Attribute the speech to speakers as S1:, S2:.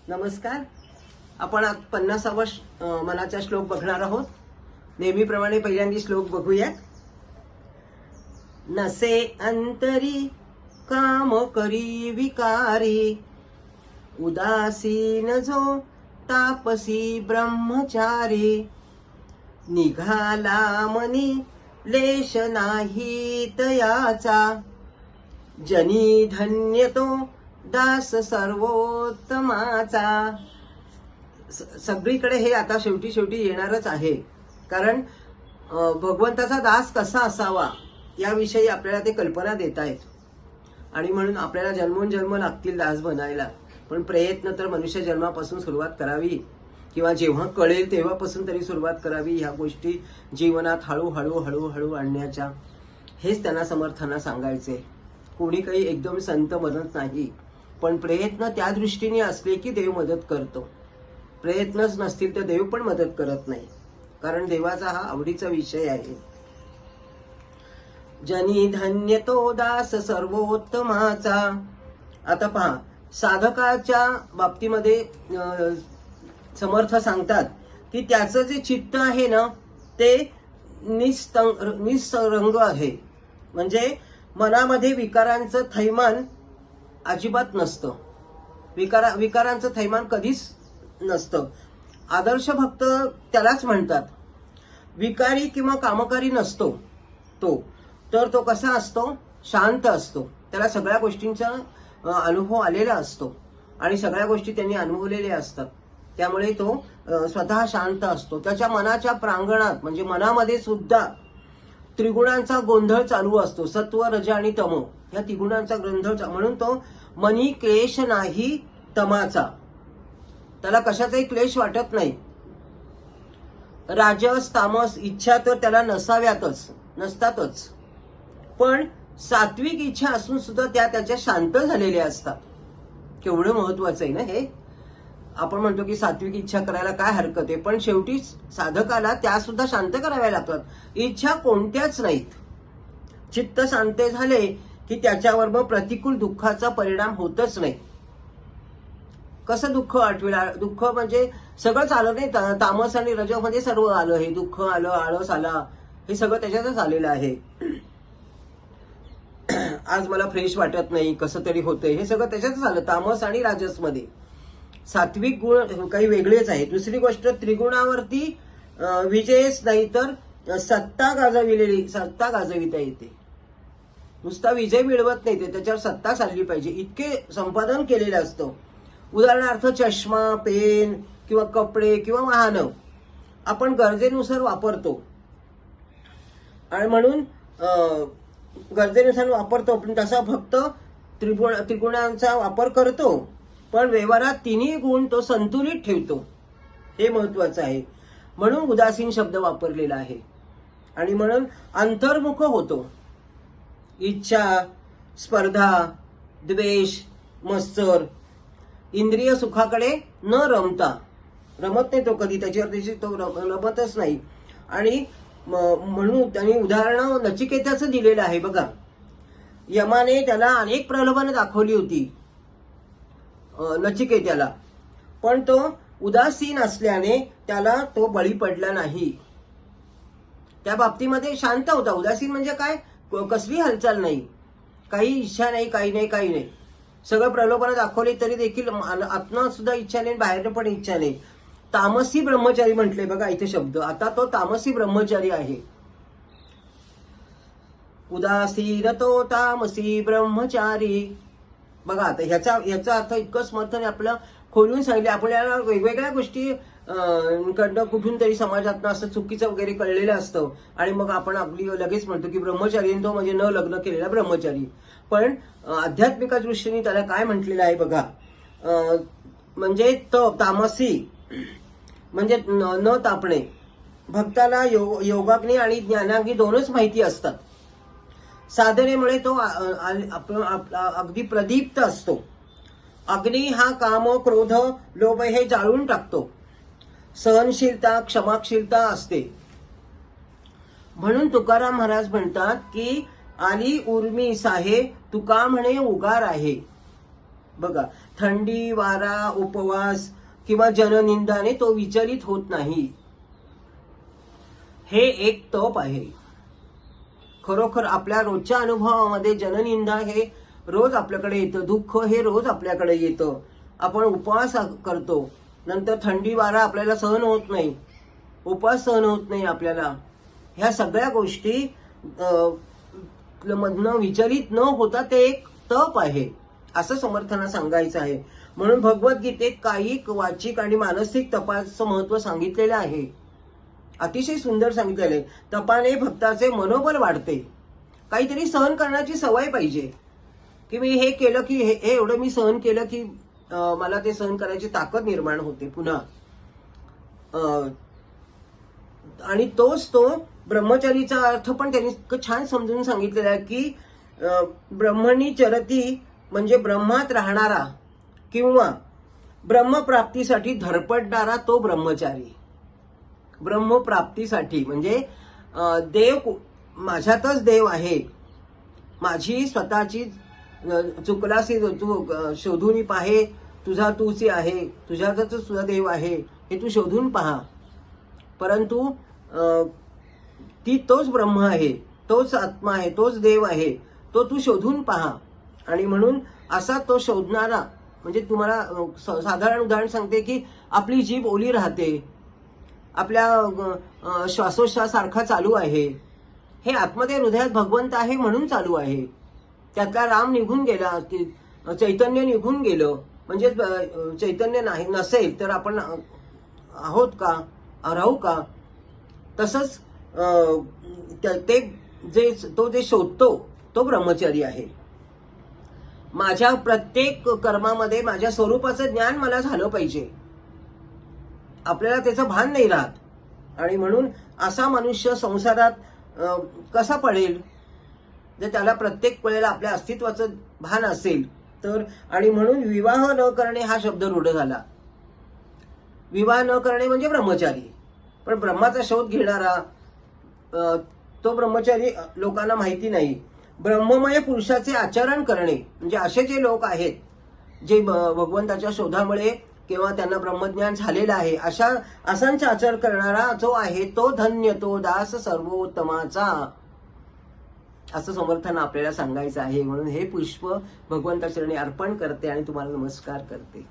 S1: नमस्कार. आपण आज 50वा मनाचा श्लोक बघणार आहोत. नेहमीप्रमाणे पहिल्यांदा श्लोक बघूयात. नसे अंतरी काम करी विकारी, उदासीन जो तापसी ब्रह्मचारी, निघाला मनी लेश नाही तयाचा, जनी धन्य तो दास सर्वोत्तमाचा. सगळीकडे हे आता शेवटी येणारच आहे. कारण भगवंताचा दास कसा असावा याविषयी आपल्याला ते कल्पना देत आहेत. आणि म्हणून आपल्याला जन्मोजन्म लागतील दास बनायला. पण प्रयत्न तर मनुष्य जन्मापासून सुरुवात करावी, किंवा जेव्हा कळेल तेव्हापासून तरी सुरुवात करावी. ह्या गोष्टी जीवनात हळूहळू आणण्याच्या. हेच त्यांना समर्थांना सांगायचे. कोणी काही एकदम संत बनत नाही, पण प्रयत्न त्या दृष्टीने असले की देव मदत करतो. प्रयत्नच नसतील तर देव पण मदत करत नाही. कारण देवाचा हा आवडीचा विषय आहे. जनी धन्य तो दास सर्वोत्तमाचा. आता पहा, साधकाच्या बाबतीमध्ये समर्थ सांगतात की त्याचं जे चित्त आहे ना ते निसरंग आहे. म्हणजे मनामध्ये विकारांचं थैमान अजिबात नसतं. विकारांचं थैमान कधीच नसतं. आदर्श भक्त त्यालाच म्हणतात. विकारी किंवा कामकारी नसतो तो. तर तो कसा असतो? शांत असतो. त्याला सगळ्या गोष्टींचा अनुभव आलेला असतो आणि सगळ्या गोष्टी त्यांनी अनुभवलेल्या असतात. त्यामुळे तो स्वतः शांत असतो. त्याच्या मनाच्या प्रांगणात म्हणजे मनामध्ये सुद्धा त्रिगुणांचा गोंधळ चालू असतो. सत्व, रज आणि तमो या त्रिगुणांचा गोंधळ. म्हणून तो मनी क्लेश नाही तमाचा. त्याला कशाचाही क्लेश वाटत नाही. राजस, तामस इच्छा तर त्याला नसतातच. पण सात्विक इच्छा असून सुद्धा त्या त्याच्या शांत झालेल्या असतात. केवढं महत्वाचं आहे ना हे. आपण म्हणतो की सात्विक इच्छा करायला काय हरकत आहे, पण शेवटी साधकाला त्या सुद्धा शांत कराव्या लागतात. इच्छा कोणत्याच नाहीत. चित्त शांत झाले की त्याच्यावर मग प्रतिकूल दुःखाचा परिणाम होतच नाही. कसं दुःख आठवेल? दुःख म्हणजे सगळंच आलं नाही. तामस आणि रज मध्ये सर्व आलं. हे दुःख आलं, आळस आला, हे सगळं त्याच्यातच आलेलं आहे. आज मला फ्रेश वाटत नाही, कसं तरी होतंय, हे सगळं त्याच्यातच आलं. तामस आणि राजस मध्ये. सात्विक गुण काही वेगळेच आहे. दुसरी गोष्ट, त्रिगुणावरती विजयच नाही तर सत्ता गाजविता येते. नुसता विजय मिळवत नाही, ते त्याच्यावर सत्ता चालली पाहिजे. इतके संपादन केलेलं असतं. उदाहरणार्थ चष्मा, पेन किंवा कपडे किंवा वाहनं आपण गरजेनुसार वापरतो. आणि म्हणून गरजेनुसार वापरतो, पण तसा फक्त त्रिगुणांचा वापर करतो. पण व्यवहारात तिन्ही गुण तो संतुलित ठेवतो. हे महत्वाचं आहे. म्हणून उदासीन शब्द वापरलेला आहे. आणि म्हणून अंतर्मुख होतो. इच्छा, स्पर्धा, द्वेष, मत्सर, इंद्रिय सुखाकडे न रमत नाही तो कधी. त्याच्यावर तो रमतच नाही. आणि म्हणून त्यांनी उदाहरण नचिकेताचं दिलेलं आहे बघा. यमाने त्याला अनेक प्रलोभनं दाखवली होती नचिकेत्याला, पण तो उदासीन असल्याने त्याला तो बळी पडला नाही. त्या बाबतीमध्ये शांत होता. उदासीन म्हणजे काय? कसली हालचाल नाही, काही इच्छा नाही, काही नाही. सगळं प्रलोभनं दाखवली तरी देखील आतनं सुद्धा इच्छा नाही, बाहेरनं पण इच्छा नाही. तामसी ब्रह्मचारी म्हटले बघा इथे शब्द. आता तो तामसी ब्रह्मचारी आहे. उदासीन तो तामसी ब्रह्मचारी. बघा आता ह्याचा अर्थ इतकं समर्थन आपलं खोलून सांगितले. आपल्याला वेगवेगळ्या गोष्टी कडनं कुठून तरी समाजातनं असं चुकीचं वगैरे कळलेलं असतं. आणि मग आपण आपली लगेच म्हणतो की ब्रह्मचारी तो म्हणजे न लग्न केलेला ब्रह्मचारी. पण आध्यात्मिक दृष्टीने त्याला काय म्हटलेलं आहे बघा. म्हणजे तामसी म्हणजे न तापणे. भक्ताला योगाग्नी आणि ज्ञानाग्नी दोनच माहिती असतात. साधनेमुळे तो अगदी प्रदीप्त असतो. अग्नी हा काम, क्रोध, लोभ हे जाळून टाकतो. सहनशीलता, क्षमाशीलता असते. म्हणून तुकाराम महाराज म्हणतात की आली उर्मी साहे, तुका म्हणे उगार आहे. बघा, थंडी, वारा, उपवास किंवा जननिंदाने तो विचलित होत नाही. हे एक तप आहे. खरोखर आपल्या रोजच्या अनुभवामध्ये जननिंदा हे रोज आपल्याकडे येतं, दुःख हे रोज आपल्याकडे येतं. आपण उपवास करतो, नंतर थंडी वारा आपल्याला सहन होत नाही, उपवास सहन होत नाही आपल्याला. ह्या सगळ्या गोष्टी मधनं विचलित न होता ते एक तप आहे, असं समर्थांना सांगायचं आहे. म्हणून भगवद्गीतेत कायिक, वाचिक आणि मानसिक तपाचं महत्व सांगितलेलं आहे. अतिशय सुंदर सांगितलेलं आहे. तपाने भक्ताचे मनोबल वाढते. काहीतरी सहन करण्याची सवय पाहिजे, की मी हे केलं की हे एवढं मी सहन केलं की मला ते सहन करायची ताकद निर्माण होते पुन्हा. आणि तोच तो ब्रह्मचर्याचा अर्थ पण त्यांनी छान समजून सांगितलेला आहे की ब्रह्मणी चरती म्हणजे ब्रह्मात राहणारा किंवा ब्रह्मप्राप्तीसाठी धडपडणारा तो ब्रह्मचारी. ब्रह्मप्राप्तीसाठी म्हणजे देव माझ्यातच देव आहे, माझी स्वतःची चुकलासी तू शोधून पाहे, तुझा तूच आहे, तुझ्यातच तुझा देव आहे हे तू शोधून पहा. परंतु ती तोच ब्रह्म आहे, तोच आत्मा आहे, तोच देव आहे, तो तू शोधून पहा. आणि म्हणून असा तो शोधणारा म्हणजे तुम्हाला साधारण उदाहरण सांगते की आपली जीभ ओली राहते, आपल्या श्वासोश्वासारखा चालू आहे, हे आतमध्ये हृदयात भगवंत आहे म्हणून चालू आहे. त्यातला राम निघून गेला, चैतन्य निघून गेलं म्हणजे चैतन्य नाही नसेल तर आपण आहोत का, राहू का? तसंच ते जे शोधतो तो ब्रह्मचारी आहे. माझ्या प्रत्येक कर्मामध्ये माझ्या स्वरूपाचं ज्ञान मला झालं पाहिजे, आपल्याला त्याचं भान नाही राहत. आणि म्हणून असा मनुष्य संसारात कसा पडेल जर त्याला प्रत्येक वेळेला आपल्या अस्तित्वाचं भान असेल तर. आणि म्हणून विवाह न करणे हा शब्द रूढ झाला. विवाह न करणे म्हणजे ब्रह्मचारी, पण ब्रह्माचा शोध घेणारा तो ब्रह्मचारी लोकांना माहिती नाही. ब्रह्ममय पुरुषाचे आचरण करणे म्हणजे असे जे लोक आहेत जे भगवंताच्या शोधामुळे किंवा त्यांना ब्रह्मज्ञान झालेलं आहे असांचा आचरण करणारा जो आहे तो धन्य, तो दास सर्वोत्तमाचा, असं समर्थन आपल्याला सांगायचं आहे. म्हणून हे पुष्प भगवंता चरणी अर्पण करते आणि तुम्हाला नमस्कार करते.